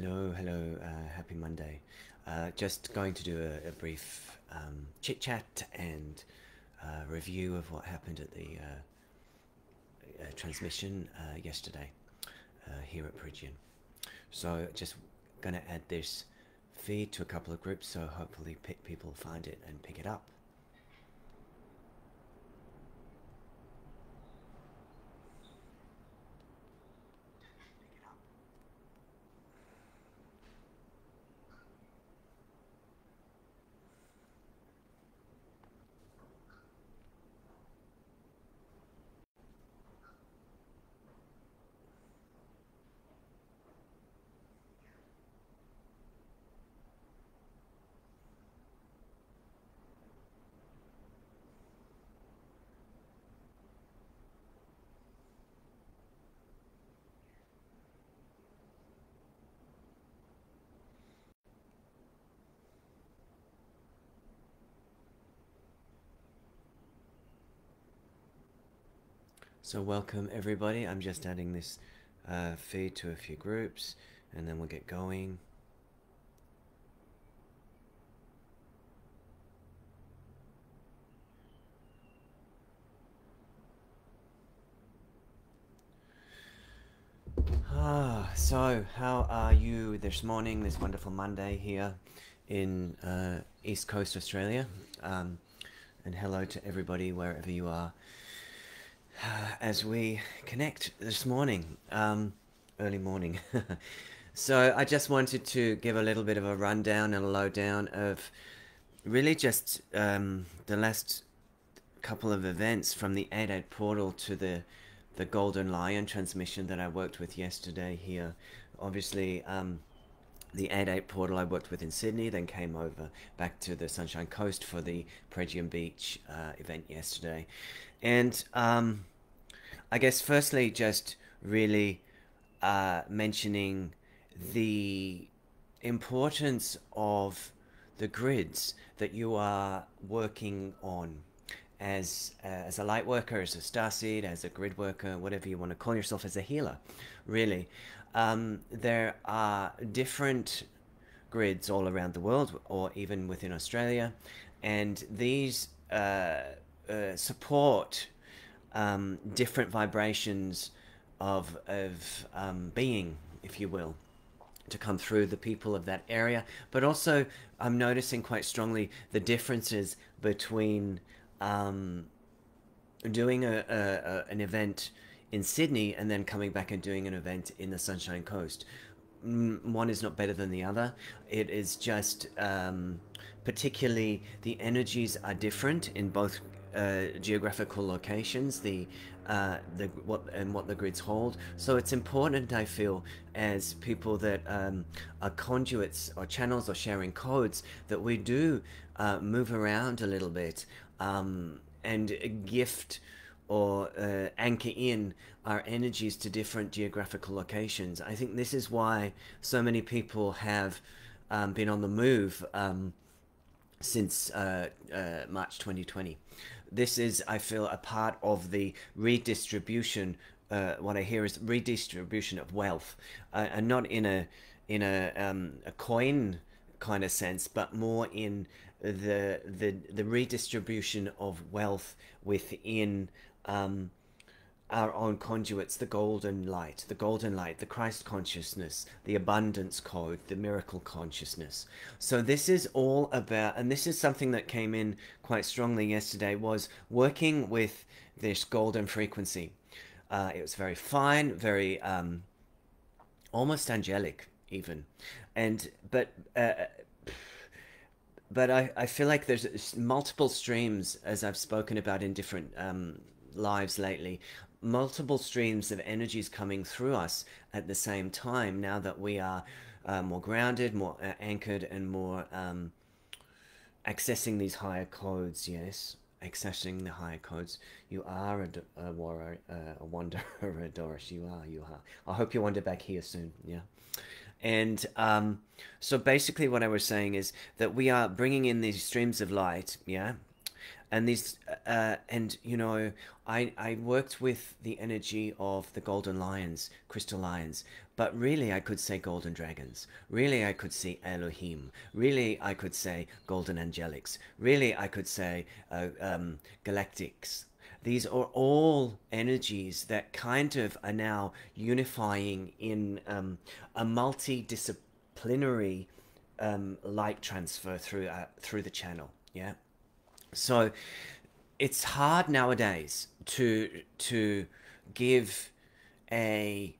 Hello, happy Monday. Just going to do a brief chit chat and review of what happened at the transmission yesterday here at Perigian. So, just going to add this feed to a couple of groups, so hopefully people find it and pick it up. So welcome everybody. I'm just adding this feed to a few groups and then we'll get going. So how are you this morning, this wonderful Monday here in East Coast Australia? And hello to everybody wherever you are as we connect this morning, early morning. So I just wanted to give a little bit of a rundown and a lowdown of really just the last couple of events from the 8-8 portal to the Golden Lion transmission that I worked with yesterday here. Obviously, the 8-8 portal I worked with in Sydney, then came over back to the Sunshine Coast for the Perigian Beach event yesterday. And I guess firstly, just really mentioning the importance of the grids that you are working on as a light worker, as a starseed, as a grid worker, whatever you want to call yourself, as a healer, really. There are different grids all around the world, or even within Australia, and these support different vibrations of being, if you will, to come through the people of that area. But also, I'm noticing quite strongly the differences between doing an event in Sydney and then coming back and doing an event in the Sunshine Coast. One is not better than the other. It is just particularly the energies are different in both geographical locations, what the grids hold. So it's important, I feel, as people that are conduits or channels or sharing codes, that we do move around a little bit and gift or anchor in our energies to different geographical locations. I think this is why so many people have been on the move since March 2020. This is, I feel, a part of the redistribution. What I hear is redistribution of wealth, and not in a coin kind of sense, but more in the redistribution of wealth within our own conduits, the golden light, the Christ consciousness, the abundance code, the miracle consciousness. So this is all about, and this is something that came in quite strongly yesterday, was working with this golden frequency. It was very fine, very almost angelic even, but I feel like there's multiple streams, as I've spoken about in different lives lately, multiple streams of energies coming through us at the same time, now that we are more grounded, more anchored, and more accessing these higher codes. Yes, accessing the higher codes. You are a wanderer, Doris. You are. I hope you wander back here soon. Yeah. And so basically what I was saying is that we are bringing in these streams of light, yeah? And these, and you know, I worked with the energy of the golden lions, crystal lions, But really, I could say golden dragons. Really, I could say Elohim. Really, I could say golden angelics. Really, I could say galactics. These are all energies that kind of are now unifying in a multidisciplinary light transfer through the channel. Yeah. So it's hard nowadays to give a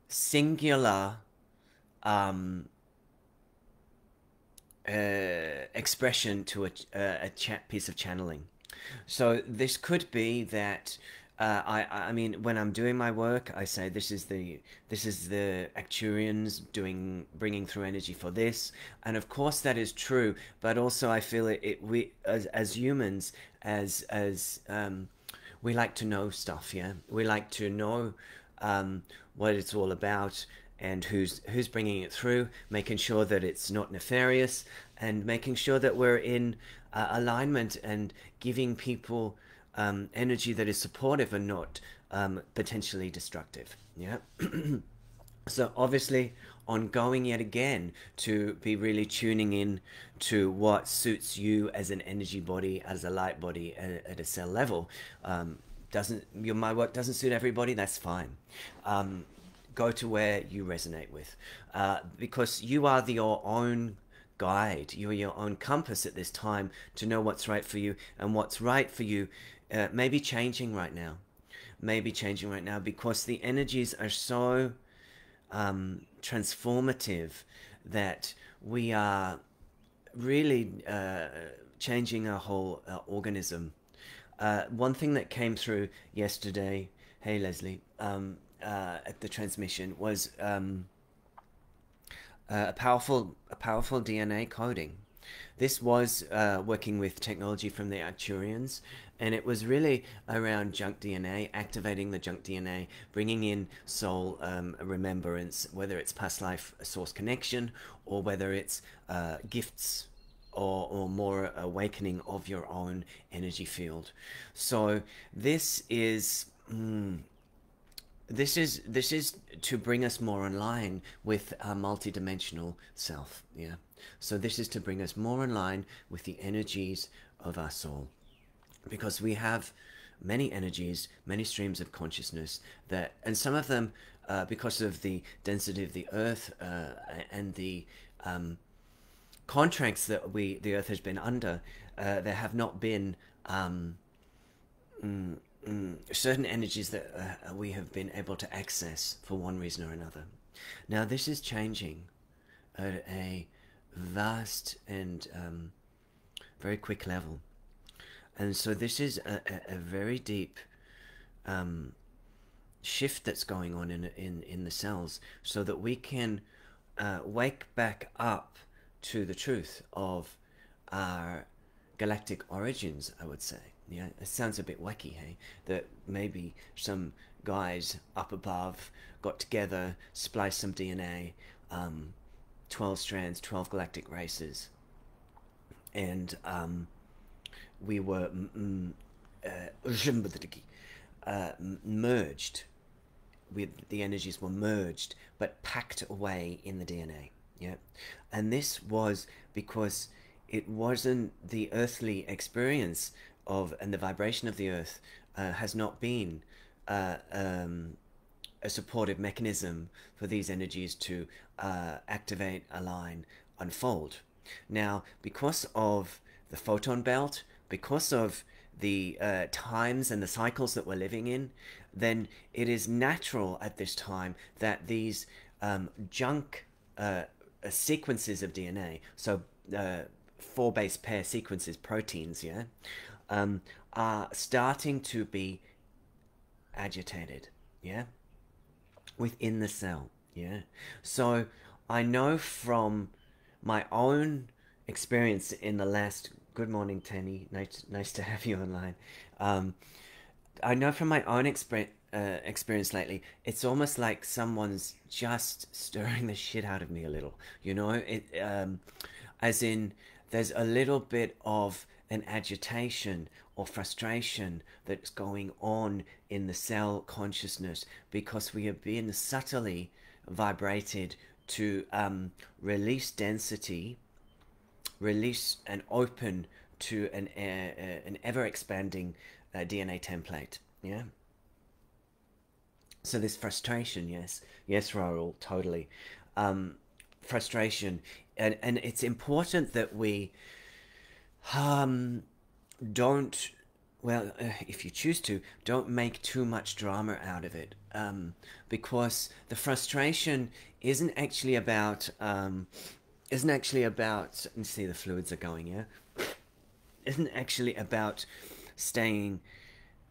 singular expression to a piece of channeling. So this could be that I mean, when I'm doing my work, I say this is the Acturians bringing through energy for this, and of course that is true. But also I feel we as humans, as we like to know stuff. Yeah, we like to know what it's all about and who's bringing it through, making sure that it's not nefarious, and making sure that we're in alignment and giving people energy that is supportive and not potentially destructive. Yeah. So obviously ongoing yet again to be really tuning in to what suits you as an energy body, as a light body at a cell level. My work doesn't suit everybody, that's fine. Go to where you resonate with, because you are your own guide. You are your own compass at this time to know what's right for you, and what's right for you may be changing right now. Because the energies are so transformative that we are really changing our whole organism. One thing that came through yesterday, hey Leslie, at the transmission was a powerful DNA coding. This was working with technology from the Arcturians, and it was really around junk DNA, activating the junk DNA, bringing in soul remembrance, whether it's past life source connection or whether it's gifts or more awakening of your own energy field. So this is this is to bring us more in line with our multidimensional self. Yeah. So this is to bring us more in line with the energies of our soul, because we have many energies, many streams of consciousness that, and some of them, because of the density of the Earth and the contracts that the Earth has been under, there have not been certain energies that we have been able to access for one reason or another. Now this is changing at a vast and very quick level, and so this is a very deep shift that's going on in the cells, so that we can wake back up to the truth of our galactic origins, I would say. Yeah, it sounds a bit wacky, hey? That maybe some guys up above got together, spliced some DNA, 12 strands, 12 galactic races, and we were merged. The energies were merged, but packed away in the DNA. Yeah, and this was because it wasn't the earthly experience of, and the vibration of the earth has not been a supportive mechanism for these energies to activate, align, unfold. Now, because of the photon belt, because of the times and the cycles that we're living in, then it is natural at this time that these junk sequences of DNA, so 4 base pair sequences, proteins, yeah, are starting to be agitated, yeah, within the cell, yeah. So I know from my own experience in the last, good morning Tenny, nice to have you online. I know from my own experience lately, it's almost like someone's just stirring the shit out of me a little, you know, as in there's a little bit of an agitation or frustration that's going on in the cell consciousness, because we have been subtly, vibrated to release density, release and open to an ever expanding DNA template. Yeah. So this frustration, yes, yes, Raoul, totally. Frustration, and it's important that we don't, well, if you choose to, don't make too much drama out of it, because the frustration isn't actually about, let me see, the fluids are going, yeah? Isn't actually about staying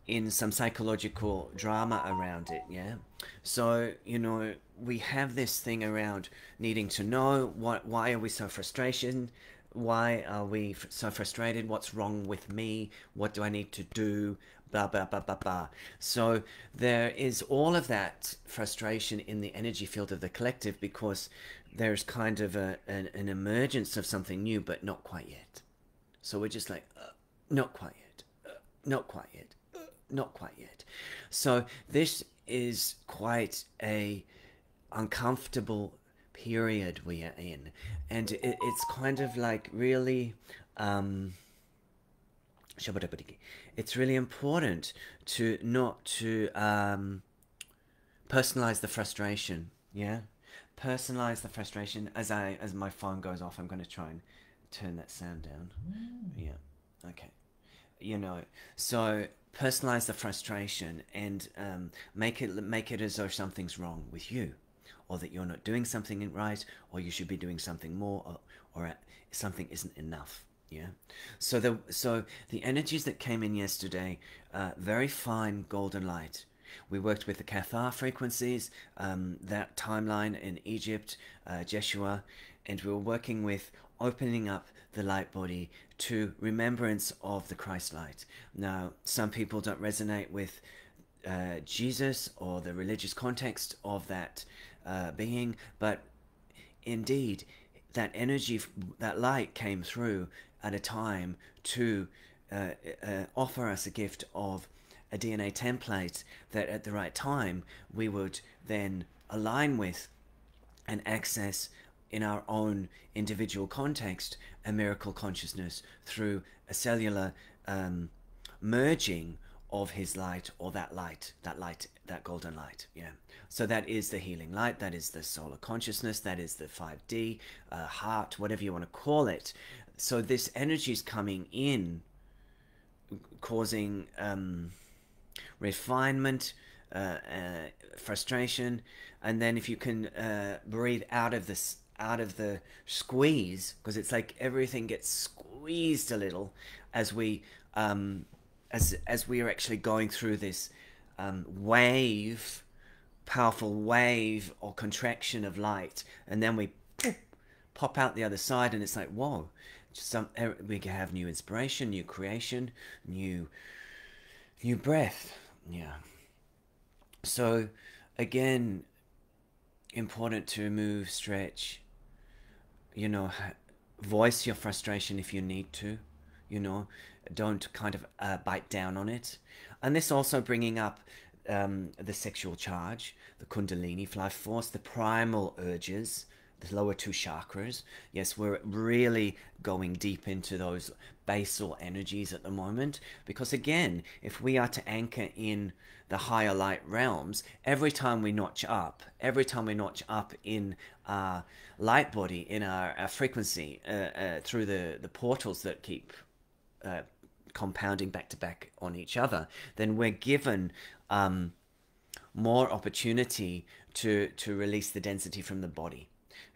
in some psychological drama around it, yeah? So, you know, we have this thing around needing to know why are we so frustrated? Why are we so frustrated? What's wrong with me? What do I need to do? Blah, blah, blah, blah, blah. So there is all of that frustration in the energy field of the collective because there's kind of an emergence of something new, but not quite yet. So we're just like, not quite yet, not quite yet, not quite yet. So this is quite a uncomfortable period we are in, and it's kind of like really it's really important to not to personalize the frustration. Yeah, personalize the frustration. As my phone goes off, I'm going to try and turn that sound down. Yeah, okay. You know, so personalize the frustration and make it as though something's wrong with you, or that you're not doing something right, or you should be doing something more, or something isn't enough. Yeah. So the energies that came in yesterday, very fine golden light. We worked with the Cathar frequencies, that timeline in Egypt, Jeshua, and we were working with opening up the light body to remembrance of the Christ light. Now, some people don't resonate with Jesus or the religious context of that being, but indeed, that energy, that light came through at a time to offer us a gift of a DNA template that at the right time we would then align with and access in our own individual context a miracle consciousness through a cellular merging of his light, or that golden light. Yeah. So that is the healing light, that is the solar consciousness, that is the 5D, heart, whatever you want to call it. So this energy is coming in, causing refinement, frustration, and then if you can breathe out of the squeeze, because it's like everything gets squeezed a little as we as we are actually going through this powerful wave or contraction of light, and then we pop out the other side, and it's like, whoa, we can have new inspiration, new creation, new breath. Yeah. So again, important to move, stretch, you know, voice your frustration if you need to, you know, don't kind of bite down on it. And this also bringing up the sexual charge, the kundalini life force, the primal urges, the lower two chakras. Yes, we're really going deep into those basal energies at the moment, because again, if we are to anchor in the higher light realms, every time we notch up in our light body, in our frequency, through the portals that keep compounding back to back on each other, then we're given more opportunity to release the density from the body.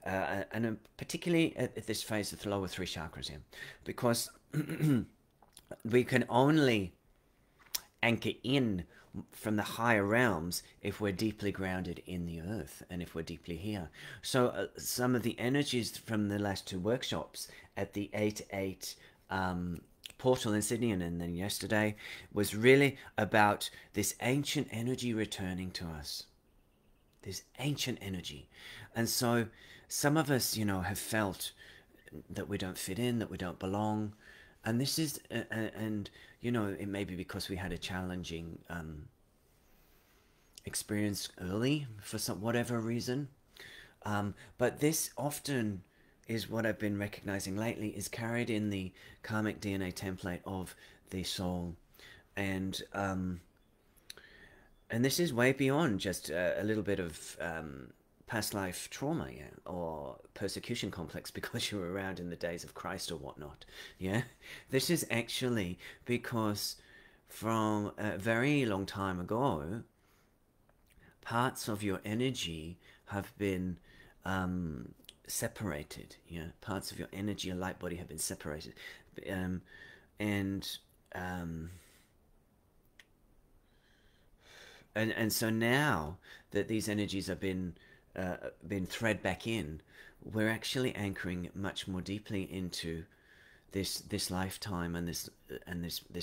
And particularly at this phase of the lower three chakras here, because we can only anchor in from the higher realms if we're deeply grounded in the earth and if we're deeply here. So some of the energies from the last two workshops at the 8-8 portal in Sydney and then yesterday was really about this ancient energy returning to us. This ancient energy. And so some of us, you know, have felt that we don't fit in, that we don't belong. And this is, and you know, it may be because we had a challenging experience early for whatever reason. But this often is what I've been recognizing lately is carried in the karmic DNA template of the soul, and this is way beyond just a little bit of past life trauma, yeah, or persecution complex because you were around in the days of Christ or whatnot. Yeah, this is actually because from a very long time ago, parts of your energy have been separated. Yeah, parts of your energy, your light body, have been separated, and um, and so now that these energies have been thread back in, we're actually anchoring much more deeply into this lifetime and this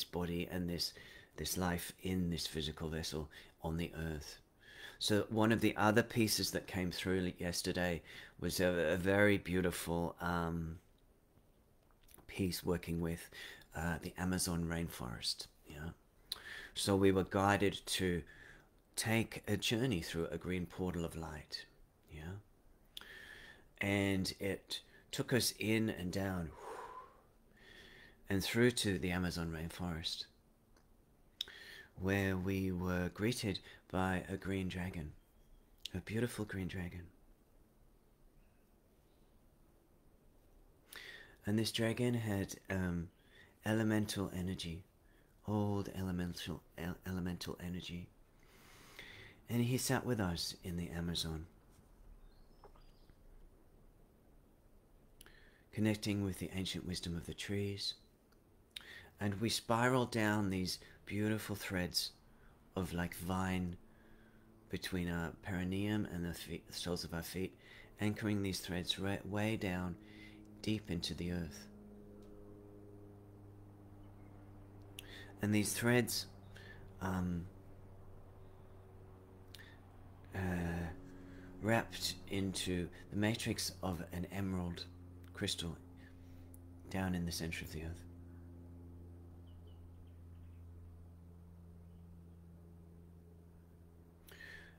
body and this life in this physical vessel on the earth. So one of the other pieces that came through yesterday was a very beautiful piece working with the Amazon rainforest. Yeah. So we were guided to take a journey through a green portal of light. Yeah. And it took us in and down and through to the Amazon rainforest, where we were greeted by a green dragon, a beautiful green dragon. And this dragon had elemental energy, old elemental energy. And he sat with us in the Amazon, connecting with the ancient wisdom of the trees. And we spiraled down these beautiful threads of like vine between our perineum and the soles of our feet, anchoring these threads way down deep into the earth. And these threads wrapped into the matrix of an emerald crystal down in the center of the earth.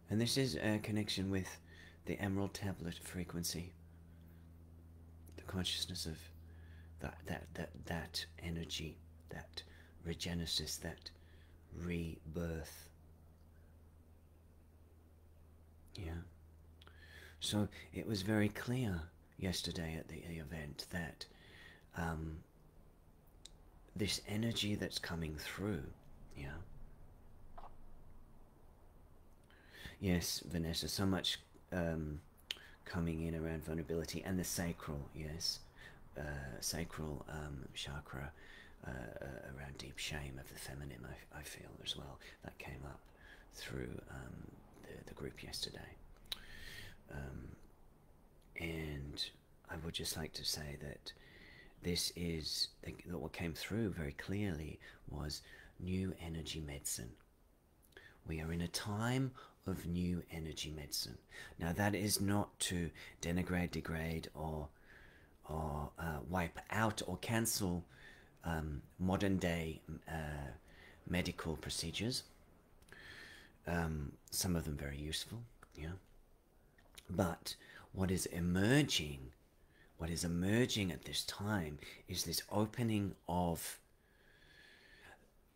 And this is a connection with the emerald tablet frequency, the consciousness of that energy, that regenesis, that rebirth. Yeah. So it was very clear yesterday at the event that this energy that's coming through, yeah. Yes, Vanessa, so much coming in around vulnerability and the sacral, yes, sacral chakra around deep shame of the feminine, I feel as well. That came up through the group yesterday. And I would just like to say that this is, that what came through very clearly was new energy medicine. We are in a time of new energy medicine. Now that is not to denigrate, degrade, or wipe out or cancel modern day medical procedures. Some of them very useful, yeah. But what is emerging at this time is this opening of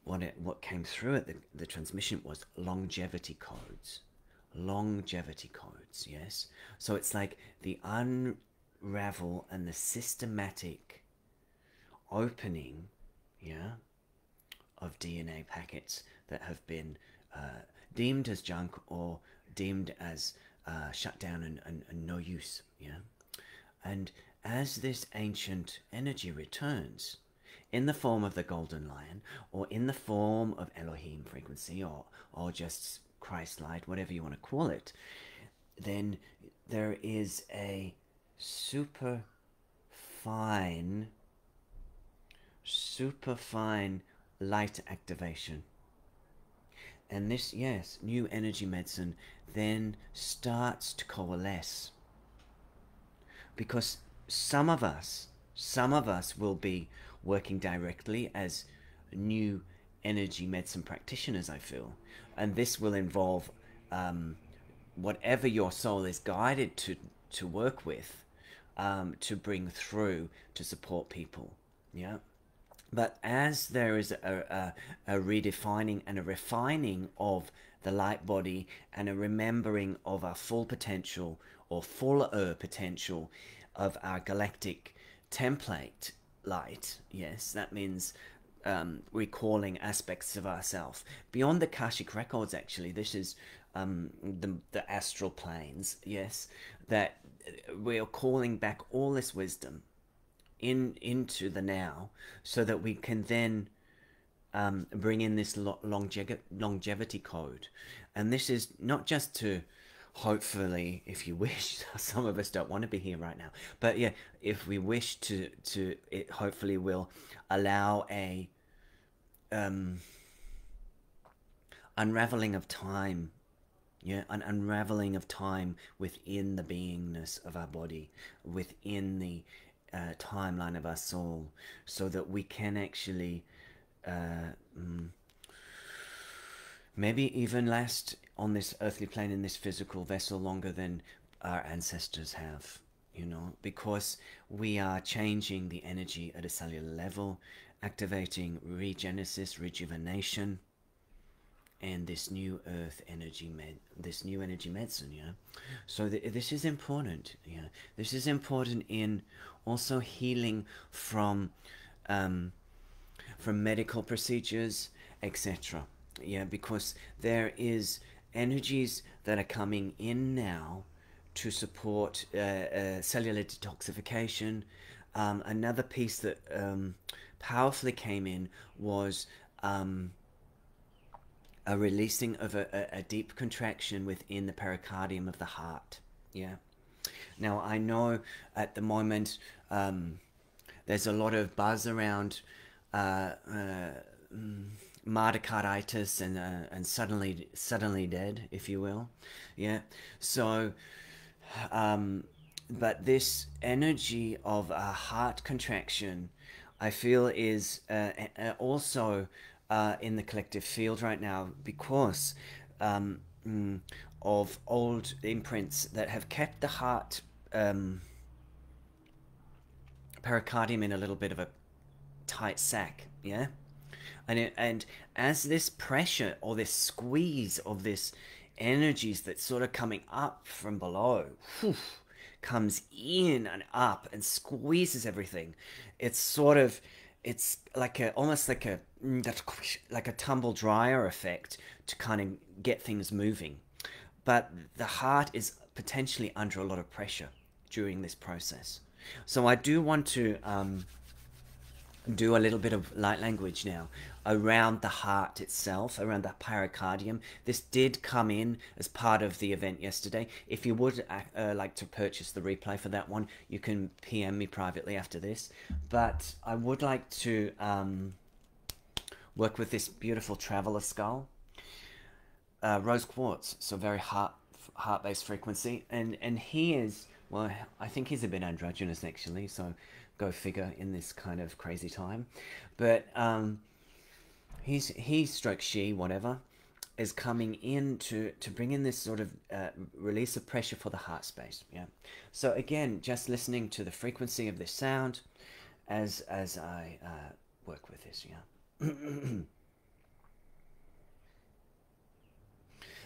what came through at the transmission was longevity codes. Longevity codes, yes. So it's like the unravel and the systematic opening, yeah, of DNA packets that have been deemed as junk or deemed as shut down and no use, yeah. And as this ancient energy returns in the form of the golden lion, or in the form of Elohim frequency, or just Christ light, whatever you want to call it, then there is a super fine light activation. And this, yes, new energy medicine then starts to coalesce. Because some of us will be working directly as new energy medicine practitioners, I feel. And this will involve whatever your soul is guided to work with, to bring through, to support people. Yeah. But as there is a redefining and a refining of the light body and a remembering of our full potential or fuller potential of our galactic template light, yes, that means recalling aspects of ourself beyond the Akashic records. Actually, this is the astral planes, yes, that we are calling back all this wisdom into the now, so that we can then bring in this longevity code. And this is not just to, hopefully, if you wish, some of us don't want to be here right now, but yeah, if we wish to it hopefully will allow a unraveling of time. Yeah, an unraveling of time within the beingness of our body, within the timeline of our soul, so that we can actually maybe even last on this earthly plane in this physical vessel longer than our ancestors have, you know, because we are changing the energy at a cellular level, activating regenesis, rejuvenation, and this new earth energy this new energy medicine. Yeah, so this is important. Yeah, this is important in also healing from medical procedures, etc. Yeah, because there is energies that are coming in now to support cellular detoxification. Another piece that powerfully came in was a releasing of a deep contraction within the pericardium of the heart. Yeah. Now, I know at the moment there's a lot of buzz around myocarditis and suddenly dead, if you will. Yeah. So, but this energy of a heart contraction, I feel, is also in the collective field right now, because of old imprints that have kept the heart pericardium in a little bit of a tight sack. Yeah. And as this pressure or this squeeze of this energies that's sort of coming up from below, whew, comes in and up and squeezes everything, it's like almost like a tumble dryer effect to kind of get things moving. But the heart is potentially under a lot of pressure during this process. So I do want to do a little bit of light language now around the heart itself, around the pericardium. This did come in as part of the event yesterday. If you would like to purchase the replay for that one, you can PM me privately after this. But I would like to work with this beautiful traveler skull, rose quartz, so very heart-based frequency, and he is, well, I think he's a bit androgynous actually, so go figure in this kind of crazy time. But he stroke she, whatever, is coming in to bring in this sort of release of pressure for the heart space. Yeah. So again, just listening to the frequency of this sound as I work with this. Yeah.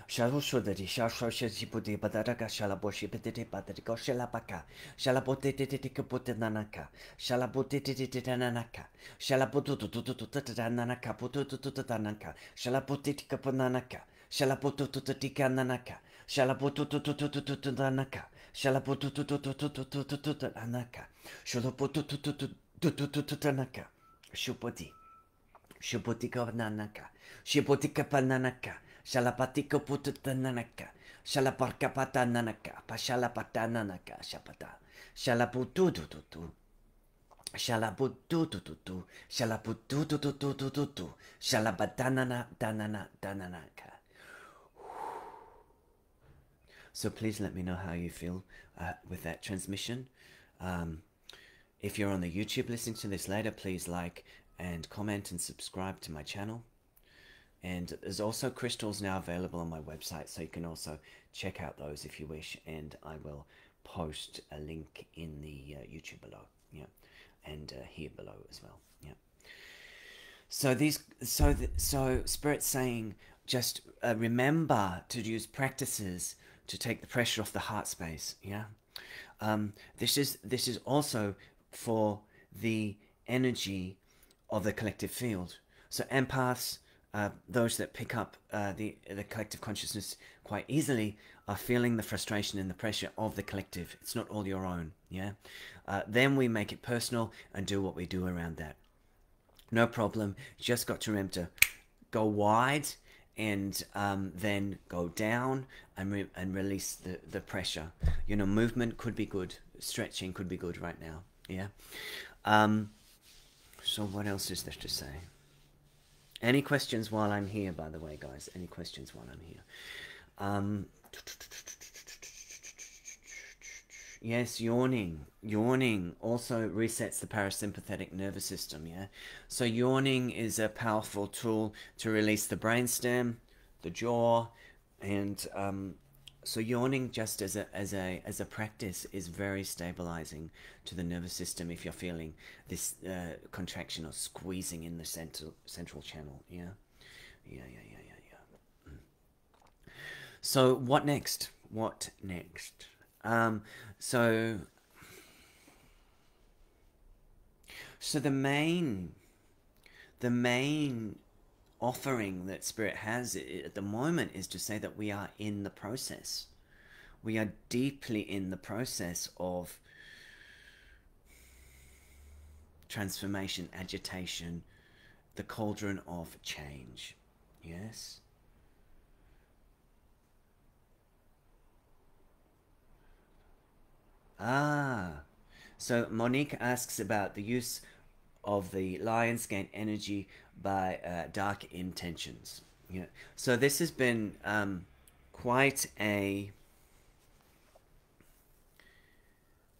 Shaloshodati Shashoshiputi Badaraka Shalaboshipiti Badariko Shalapaka Shalabotiti Kaputanaka Shalabotiti Tananaka Shalabututanaka Pututanaka Shalabotiti Kapunanaka Shalabututanaka Shalabututanaka Shalabututanaka Shalabututanaka Shupoti Shupotika Nanaka Shupotika Pananaka Shalapatika putanaka, shalaparkapata nanaka, pashalapata nanaka, shapata, shalaputututu, shalaputututu, shalaputututututu, shalapatanana, dananaka. So please let me know how you feel with that transmission. If you're on the YouTube listening to this later, please like and comment and subscribe to my channel. And there's also crystals now available on my website, so you can also check out those if you wish, and I will post a link in the YouTube below, yeah, and here below as well, yeah. So Spirit's saying, just remember to use practices to take the pressure off the heart space, yeah. This is also for the energy of the collective field. So empaths, those that pick up the collective consciousness quite easily, are feeling the frustration and the pressure of the collective. It's not all your own, yeah. Then we make it personal and do what we do around that. No problem. Just got to remember to go wide and then go down and release the pressure. You know, movement could be good. Stretching could be good right now. Yeah. So what else is there to say? Any questions while I'm here, by the way, guys? Any questions while I'm here? Yes, yawning. Yawning also resets the parasympathetic nervous system, yeah? So yawning is a powerful tool to release the brainstem, the jaw, and so yawning just as a practice is very stabilizing to the nervous system if you're feeling this contraction or squeezing in the central channel, yeah? Yeah. So what next? What next? So the main offering that Spirit has at the moment is to say that we are in the process. We are deeply in the process of transformation, agitation, the cauldron of change. Yes? So Monique asks about the use of the Lionsgate energy by dark intentions. Yeah. So this has been quite a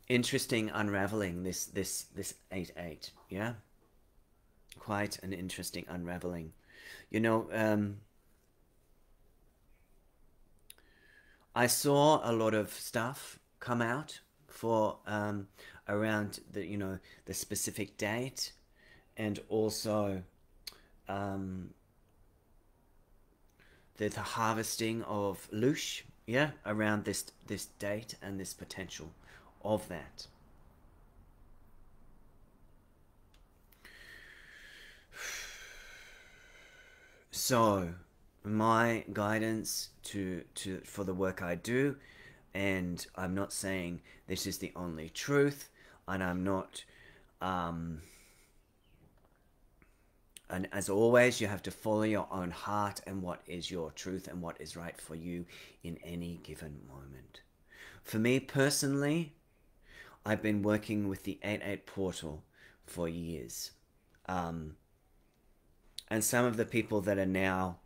interesting unraveling. This 8-8. Yeah. Quite an interesting unraveling. You know, I saw a lot of stuff come out for around the the specific date, and also the harvesting of Lush, yeah, around this date and this potential of that. So my guidance for the work I do, and I'm not saying this is the only truth, and I'm not and as always, you have to follow your own heart and what is your truth and what is right for you in any given moment. For me personally, I've been working with the 8-8 portal for years. And some of the people that are now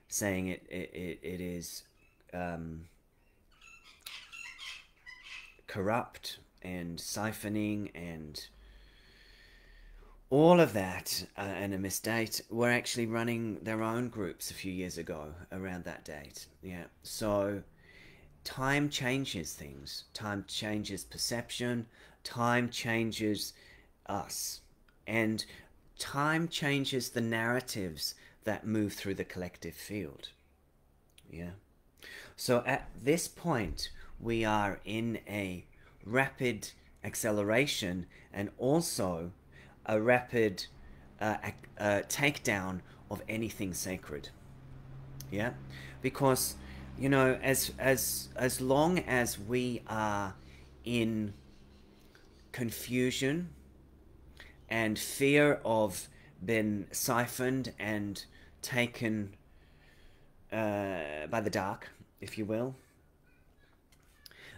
saying it is corrupt and siphoning and all of that and a misdate were actually running their own groups a few years ago around that date. Yeah. So time changes things. Time changes perception. Time changes us. And time changes the narratives that move through the collective field. Yeah. So at this point, we are in a rapid acceleration and also a rapid takedown of anything sacred. Yeah, because as long as we are in confusion and fear of being siphoned and taken by the dark, if you will,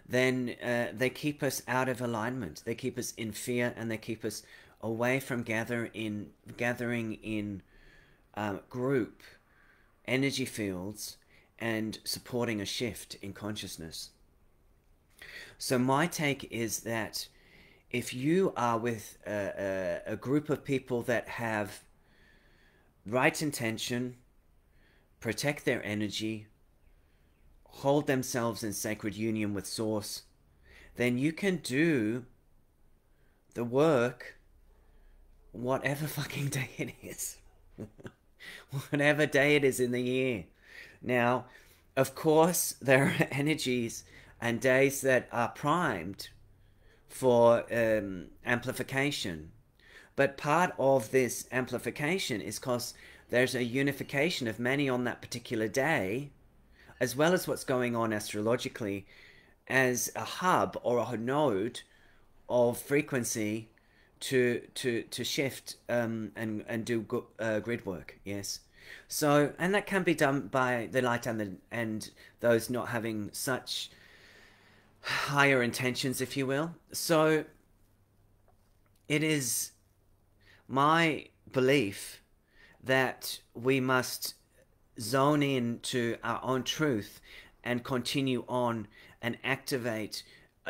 then they keep us out of alignment. They keep us in fear, and they keep us away from gathering in group energy fields and supporting a shift in consciousness. So my take is that if you are with a group of people that have right intention, protect their energy, hold themselves in sacred union with Source, then you can do the work whatever fucking day it is. Whatever day it is in the year. Now, of course, there are energies and days that are primed for amplification. But part of this amplification is because there's a unification of many on that particular day, as well as what's going on astrologically as a hub or a node of frequency to shift and do grid work. Yes. So, and that can be done by the light and those not having such higher intentions, if you will. So it is my belief that we must zone in to our own truth and continue on and activate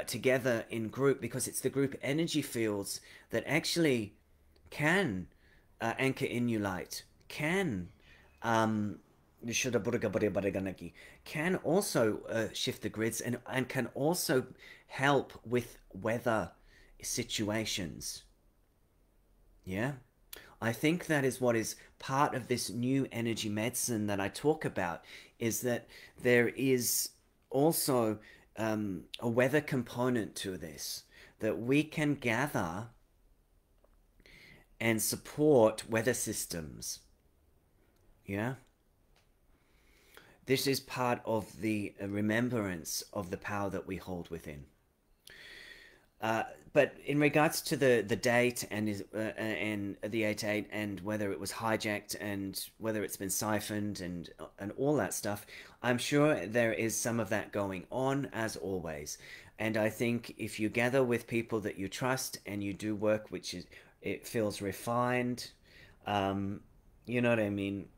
together in group, because it's the group energy fields that actually can anchor in you light, can can also shift the grids and can also help with weather situations. Yeah, I think that is what is part of this new energy medicine that I talk about, is that there is also a weather component to this, that we can gather and support weather systems. Yeah. This is part of the remembrance of the power that we hold within. But in regards to the date and the 8/8 and whether it was hijacked and whether it's been siphoned and all that stuff, I'm sure there is some of that going on, as always. And I think if you gather with people that you trust and you do work which is, it feels refined, you know what I mean.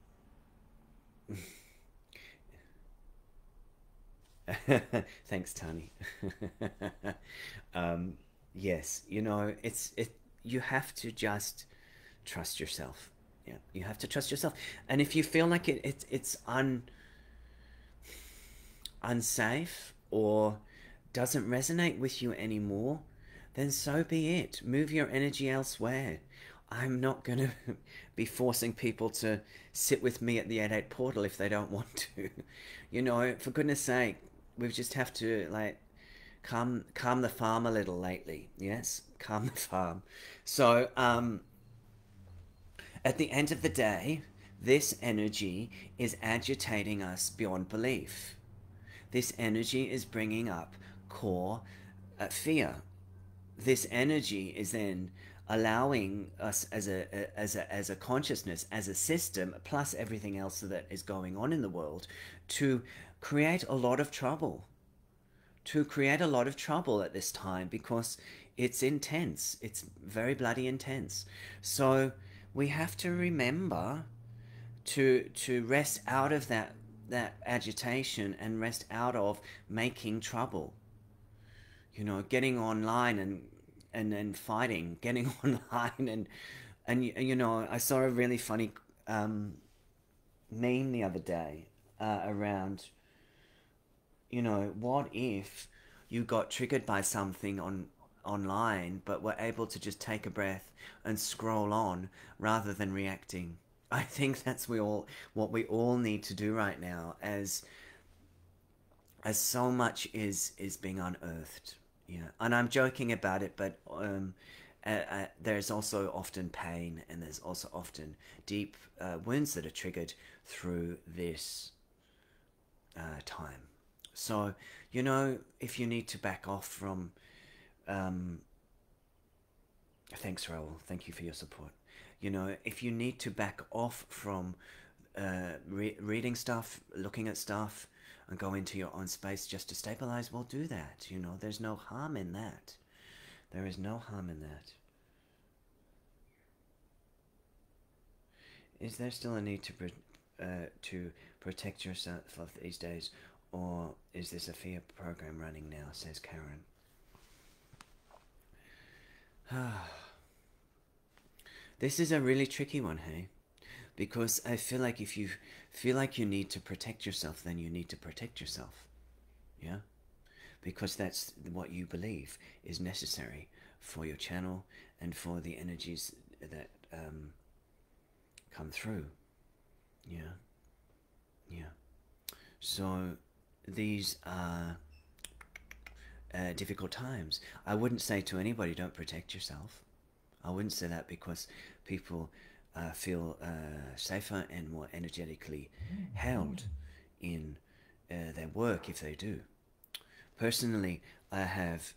Thanks, Tani. Yes, you know, you have to just trust yourself. Yeah, you have to trust yourself. And if you feel like it's unsafe or doesn't resonate with you anymore, then so be it. Move your energy elsewhere. I'm not going to be forcing people to sit with me at the 8/8 portal if they don't want to. You know, for goodness sake, we just have to, like, calm the farm a little lately. Yes, calm the farm. So, at the end of the day, this energy is agitating us beyond belief. This energy is bringing up core fear. This energy is then allowing us as a consciousness, as a system, plus everything else that is going on in the world, to create a lot of trouble. To create a lot of trouble at this time, because it's intense. It's very bloody intense. So we have to remember to rest out of that agitation and rest out of making trouble. You know, getting online and fighting, getting online and you know, I saw a really funny meme the other day around, you know, what if you got triggered by something online but were able to just take a breath and scroll on rather than reacting. I think that's what we all need to do right now, as so much is being unearthed. Yeah, and I'm joking about it, but there's also often pain, and there's also often deep wounds that are triggered through this time. So, you know, if you need to back off from... thanks, Raoul. Thank you for your support. You know, if you need to back off from reading stuff, looking at stuff, and go into your own space just to stabilize, well, do that. You know, there's no harm in that. There is no harm in that. Is there still a need to protect yourself of these days, or is this a fear program running now, says Karen. This is a really tricky one, hey? Because I feel like if you feel like you need to protect yourself, then you need to protect yourself. Yeah? because that's what you believe is necessary for your channel and for the energies that come through. Yeah, yeah. So these are difficult times. I wouldn't say to anybody, don't protect yourself. I wouldn't say that, because people feel safer and more energetically held in their work if they do. Personally, I have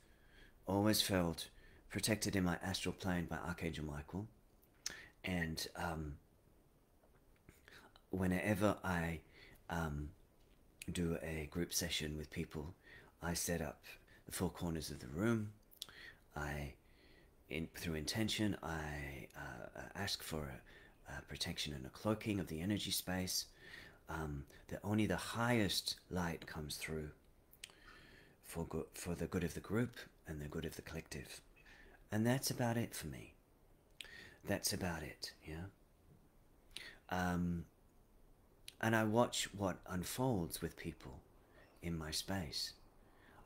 always felt protected in my astral plane by Archangel Michael, and whenever I do a group session with people, I set up the four corners of the room. Through intention, I ask for a protection and a cloaking of the energy space, that only the highest light comes through for the good of the group and the good of the collective. And that's about it for me. That's about it, yeah. And I watch what unfolds with people in my space.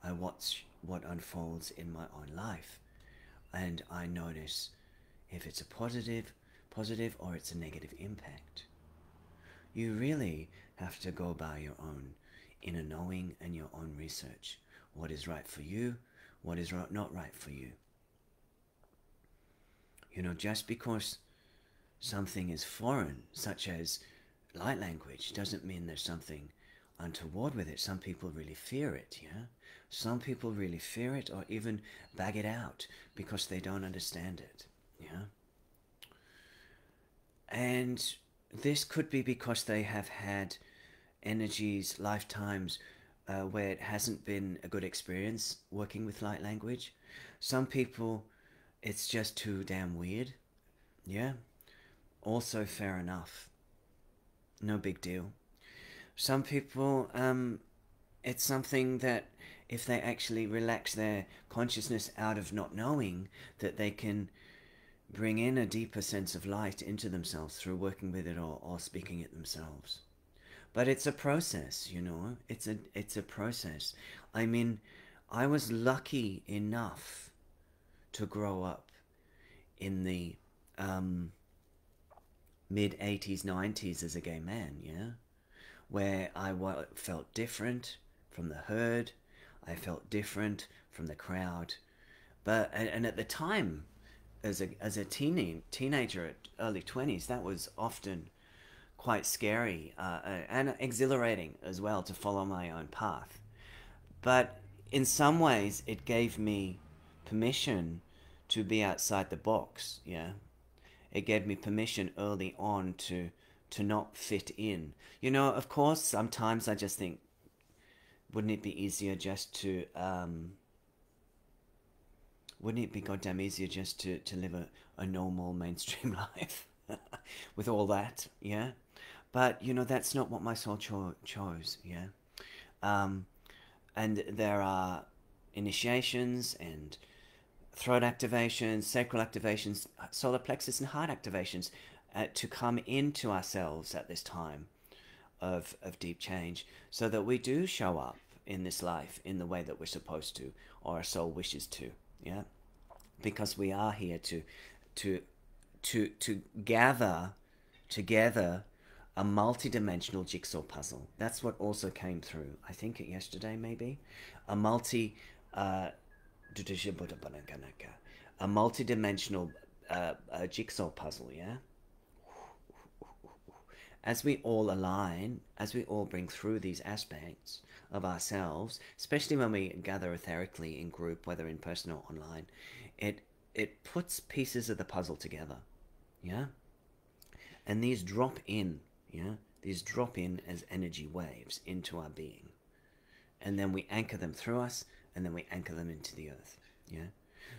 I watch what unfolds in my own life, and I notice if it's a positive or it's a negative impact. You really have to go by your own inner knowing and your own research. What is right for you, what is not right for you. You know, just because something is foreign, such as light language, doesn't mean there's something untoward with it. Some people really fear it, yeah? Some people really fear it, or even bag it out because they don't understand it, yeah? And this could be because they have had energies, lifetimes, where it hasn't been a good experience working with light language. Some people, it's just too damn weird, yeah? Also fair enough. No big deal. Some people, it's something that if they actually relax their consciousness out of not knowing, that they can bring in a deeper sense of light into themselves through working with it or speaking it themselves. But it's a process, you know. It's a process. I mean, I was lucky enough to grow up in the mid-80s, 90s as a gay man, yeah? Where I felt different from the herd. I felt different from the crowd. But and at the time, as a teenager at early 20s, that was often quite scary and exhilarating as well, to follow my own path. But in some ways, it gave me permission to be outside the box, yeah? It gave me permission early on to not fit in. You know, of course, sometimes I just think, wouldn't it be easier just to, wouldn't it be goddamn easier just to live a normal mainstream life with all that, yeah? But, you know, that's not what my soul chose, yeah? And there are initiations and throat activations, sacral activations, solar plexus and heart activations to come into ourselves at this time of deep change, so that we do show up in this life in the way that we're supposed to, or our soul wishes to, yeah? Because we are here to gather together a multi-dimensional jigsaw puzzle. That's what also came through, I think yesterday maybe, a multi-dimensional jigsaw puzzle, yeah? As we all align, as we all bring through these aspects of ourselves, especially when we gather etherically in group, whether in person or online, it puts pieces of the puzzle together, yeah? And these drop in, yeah? These drop in as energy waves into our being. And then we anchor them through us, and then we anchor them into the earth, yeah?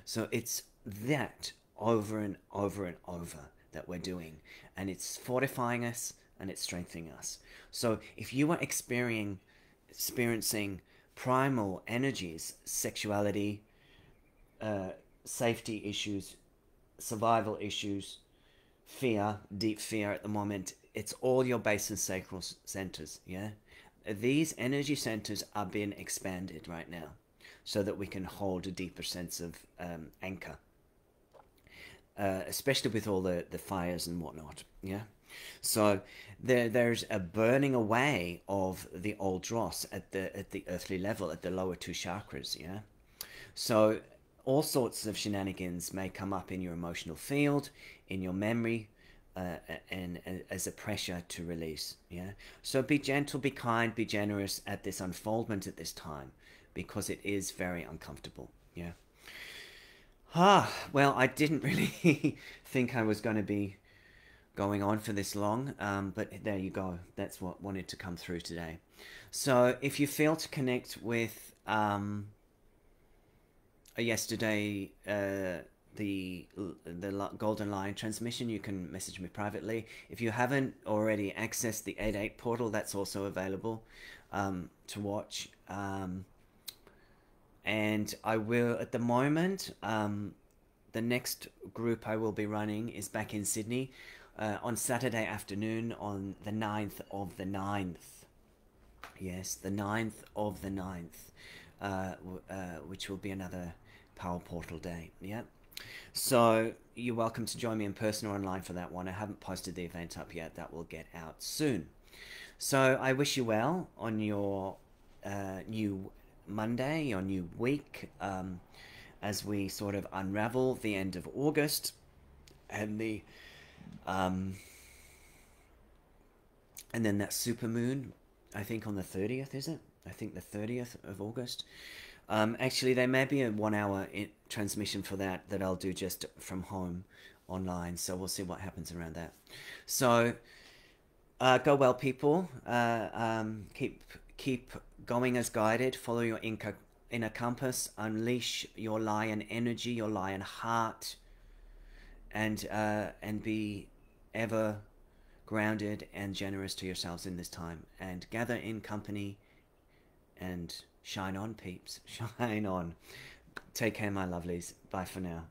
So it's that over and over and over that we're doing, and it's fortifying us and it's strengthening us. So if you are experiencing primal energies, sexuality, safety issues, survival issues, fear, deep fear at the moment, it's all your base and sacral centers, yeah? These energy centers are being expanded right now. so that we can hold a deeper sense of anchor, especially with all the fires and whatnot. Yeah. So there's a burning away of the old dross at the earthly level, at the lower two chakras. Yeah. So all sorts of shenanigans may come up in your emotional field, in your memory, and as a pressure to release. Yeah. So be gentle, be kind, be generous at this unfoldment at this time, because it is very uncomfortable. Yeah. Well, I didn't really think I was going to be going on for this long, but there you go. That's what wanted to come through today. So if you feel to connect with yesterday, the Golden Lion transmission, you can message me privately. If you haven't already accessed the 8.8 portal, that's also available to watch. And I will, at the moment, the next group I will be running is back in Sydney on Saturday afternoon on the 9th of the 9th. Yes, the 9th of the 9th, which will be another Power Portal day. Yeah. So you're welcome to join me in person or online for that one. I haven't posted the event up yet. That will get out soon. So I wish you well on your new Monday, your new week, as we sort of unravel the end of August and the and then that supermoon, I think on the 30th, is it? I think the 30th of August. Actually, there may be a 1 hour transmission for that I'll do just from home online. So we'll see what happens around that. So go well, people. Keep going as guided. Follow your inner compass. Unleash your lion energy, your lion heart, and be ever grounded and generous to yourselves in this time. And gather in company and shine on, peeps. Shine on. Take care, my lovelies. Bye for now.